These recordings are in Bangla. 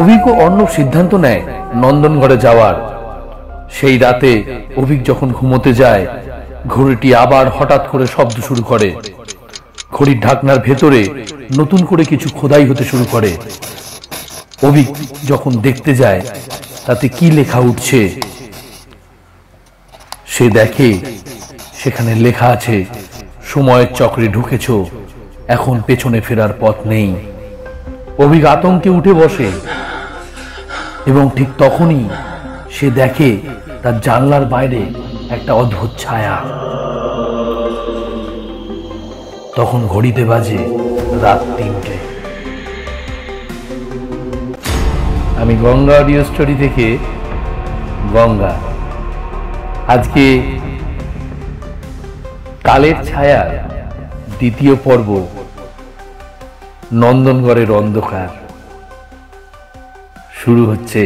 অভিক ও অর্ণব সিদ্ধান্ত নেয় নন্দনগড়ে যাওয়ার। সেই রাতে অভিক যখন ঘুমোতে যায়, ঘড়িটি আবার হঠাৎ করে শব্দ শুরু করে। ঘড়ির ঢাকনার ভেতরে নতুন করে কিছু খোদাই হতে শুরু করে। অভিক যখন দেখতে যায় তাতে কি লেখা উঠছে, সে দেখে সেখানে লেখা আছে, সময়ের চক্রে ঢুকেছ, এখন পেছনে ফেরার পথ নেই। অভিক আতঙ্কে উঠে বসে এবং ঠিক তখনই সে দেখে তার জানলার বাইরে একটা অদ্ভুত ছায়া। তখন ঘড়িতে বাজে রাত 3টে। আমি গঙ্গা অডিও স্টোরি থেকে গঙ্গা। আজকে কালের ছায়ার দ্বিতীয় পর্ব, নন্দনগড়ের অন্ধকার শুরু হচ্ছে।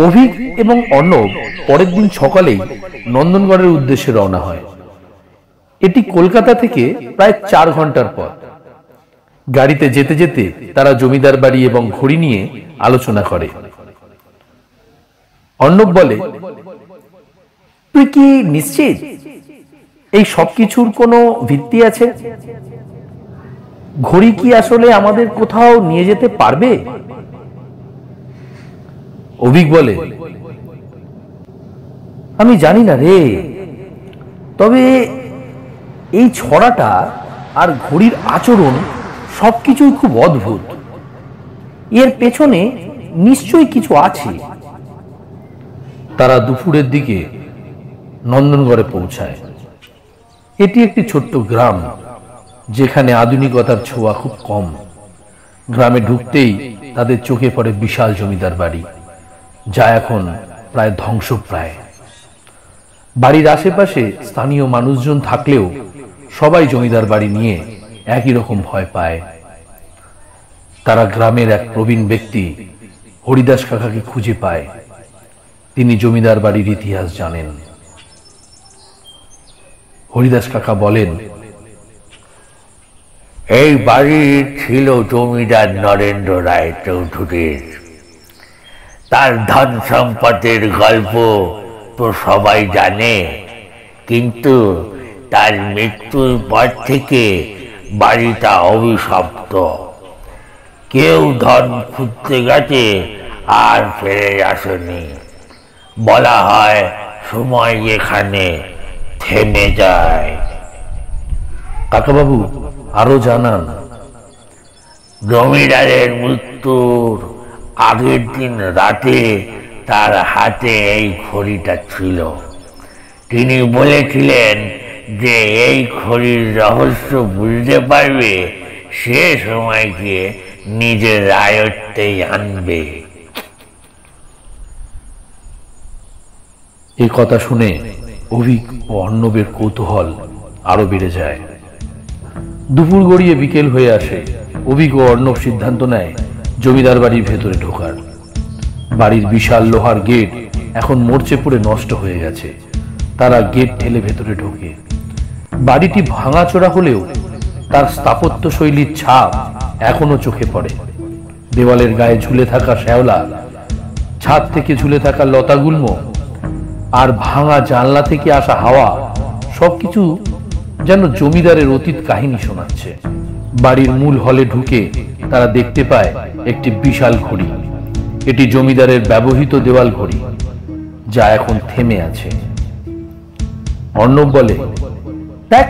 অভিক এবং অর্ণব পরের দিন সকালেই নন্দনগড়ের উদ্দেশ্যে রওনা হয়। এটি কলকাতা থেকে প্রায় 4 ঘন্টার পথ। গাড়িতে যেতে যেতে তারা জমিদার বাড়ি এবং ঘড়ি নিয়ে আলোচনা করে। অর্ণব বলে, তুই কি নিশ্চিত এই সবকিছুর কোনো ভিত্তি আছে? ঘড়ি কি আসলে আমাদের কোথাও নিয়ে যেতে পারবে? অভিক বলে, আমি জানি না রে, তবে এই ছড়াটা আর ঘড়ির আচরণ সবকিছুই খুব অদ্ভুত। এর পেছনে নিশ্চয়ই কিছু আছে। তারা দুপুরের দিকে নন্দনগড়ে পৌঁছায়। এটি একটি ছোট্ট গ্রাম, যেখানে আধুনিকতার ছোঁয়া খুব কম। গ্রামে ঢুকতেই তাদের চোখে পড়ে বিশাল জমিদার বাড়ি, যা এখন প্রায় ধ্বংসপ্রায়। বাড়ির আশেপাশে স্থানীয় মানুষজন থাকলেও সবাই জমিদার বাড়ি নিয়ে একই রকম ভয় পায়। তারা গ্রামের এক প্রবীণ ব্যক্তি হরিদাস কাকাকে খুঁজে পায়। তিনি জমিদার বাড়ির ইতিহাস জানেন। হরিদাস কাকা বলেন, এই বাড়ি ছিল জমিদার নরেন্দ্র রায় চৌধুরীর। তার ধন সম্পদের গল্প তো সবাই জানে, কিন্তু তার মৃত্যুর পর থেকে বাড়িটা অভিশপ্ত। কেউ ধন খুঁজতে গেছে আর ফিরে আসেনি। বলা হয় সময় এখানে থেমে যায়। কাকাবাবু আরো জানান, জমিদারের মৃত্যুর আগের দিন রাতে তার হাতে এই ঘড়িটা ছিল। তিনি বলেছিলেন যে এই ঘড়ির রহস্য বুঝতে পারবে সে সময়কে নিজের আয়ত্তেই আনবে। এই কথা শুনে অভিক ও অর্ণবের কৌতূহল আরো বেড়ে যায়। দুপুর গড়িয়ে বিকেল হয়ে আসে। অভিক ও অর্ণব সিদ্ধান্ত নেয় জমিদার বাড়ির ভেতরে ঢোকার। বাড়ির বিশাল লোহার গেট এখন মরচে পড়ে নষ্ট হয়ে গেছে। তারা গেট ঠেলে ভেতরে ঢোকে। বাড়িটি ভাঙাচোরা হলেও তার স্থাপত্য শৈলীর ছাপ এখনো চোখে পড়ে। দেওয়ালের গায়ে ঝুলে থাকা শ্যাওলা, ছাদ থেকে ঝুলে থাকা লতাগুল্ম আর ভাঙা জানলা থেকে আসা হাওয়া, সবকিছু যেন জমিদারের অতীত কাহিনী শোনাচ্ছে। বাড়ির মূল হলে ঢুকে তারা দেখতে পায় একটি বিশাল ঘড়ি। এটি জমিদারের ব্যবহৃত দেওয়াল ঘড়ি, যা এখন থেমে আছে। অর্ণব বলে, দেখ,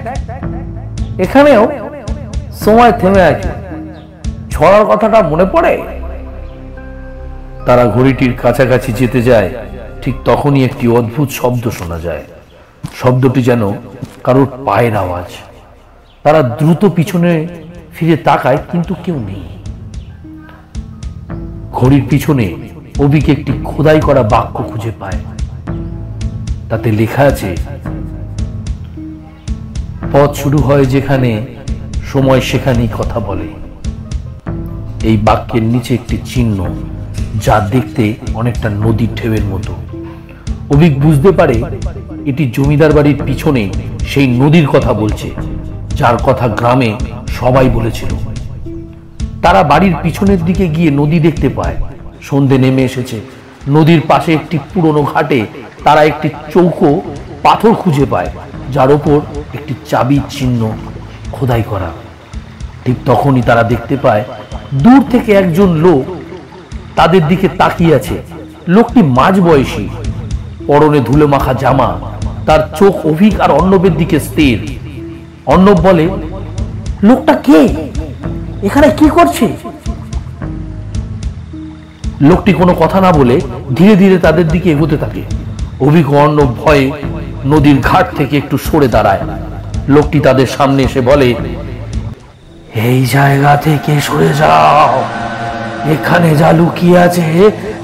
এখানেও সময় থেমে আছে। ছড়ার কথাটা মনে পড়ে? তারা ঘড়িটির কাছাকাছি যেতে যায়। ঠিক তখনই একটি অদ্ভুত শব্দ শোনা যায়। শব্দটি যেন কারোর পায়ের আওয়াজ। তারা দ্রুত পিছনে ফিরে তাকায়, কিন্তু কেউ নেই। ঘড়ির পিছনে অভিক একটি খোদাই করা বাক্য খুঁজে পায়। তাতে লেখা আছে, পথ শুরু হয় যেখানে, সময় সেখানেই কথা বলে। এই বাক্যের নিচে একটি চিহ্ন, যা দেখতে অনেকটা নদীর ঢেউয়ের মতো। অভিক বুঝতে পারে এটি জমিদার বাড়ির পিছনে সেই নদীর কথা বলছে, যার কথা গ্রামে সবাই বলেছিল। তারা বাড়ির পিছনের দিকে গিয়ে নদী দেখতে পায়। সন্ধে নেমে এসেছে। নদীর পাশে একটি পুরনো ঘাটে তারা একটি চৌকো পাথর খুঁজে পায়, যার ওপর একটি চাবির চিহ্ন খোদাই করা। ঠিক তখনই তারা দেখতে পায় দূর থেকে একজন লোক তাদের দিকে তাকিয়ে আছে। লোকটি মাঝবয়সী, পরনে ধুলো মাখা জামা, তার চোখ অভিক আর অর্ণবের দিকে স্থির। অর্ণব বলে, লোকটা কে? এখানে কি করছে? লোকটি কোনো কথা না বলে ধীরে ধীরে তাদের দিকে এগোতে থাকে। অভিক ও অর্ণব ভয়ে নদীর ঘাট থেকে একটু সরে দাঁড়ায়। লোকটি তাদের সামনে এসে বলে, এই জায়গা থেকে সরে যাও, এখানে যা লুকিয়ে আছে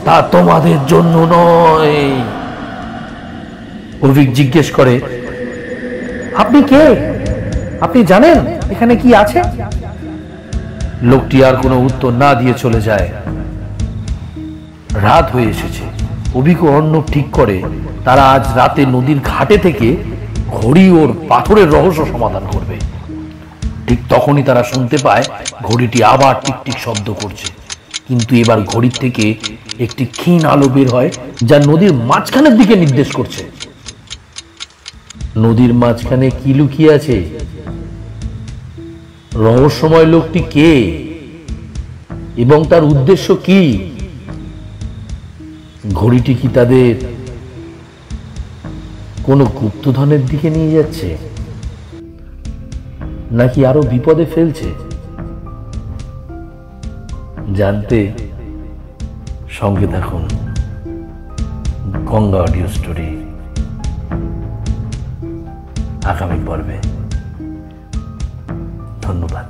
তা তোমাদের জন্য নয়। অভিক জিজ্ঞেস করে, আপনি কে? আপনি জানেন এখানে কি আছে? লোকটি আর কোনো উত্তর না দিয়ে চলে যায়। রাত হয়ে এসেছে। অভিক ও অর্ণব ঠিক করে তারা আজ রাতে নদীর ঘাটে থেকে ঘড়ি ওর পাথরের রহস্য সমাধান করবে। ঠিক তখনই তারা শুনতে পায় ঘড়িটি আবার টিকটিক শব্দ করছে, কিন্তু এবার ঘড়ির থেকে একটি ক্ষীণ আলো বের হয়, যা নদীর মাঝখানের দিকে নির্দেশ করছে। নদীর মাঝখানে কি লুকিয়ে আছে? রহস্যময় লোকটি কে এবং তার উদ্দেশ্য কি? ঘড়িটি কি তাদের কোনো গুপ্তধনের দিকে নিয়ে যাচ্ছে, নাকি আরো বিপদে ফেলছে? জানতে সঙ্গে থাকুন গঙ্গা অডিও স্টোরি আগামী পর্বে। ধন্যবাদ।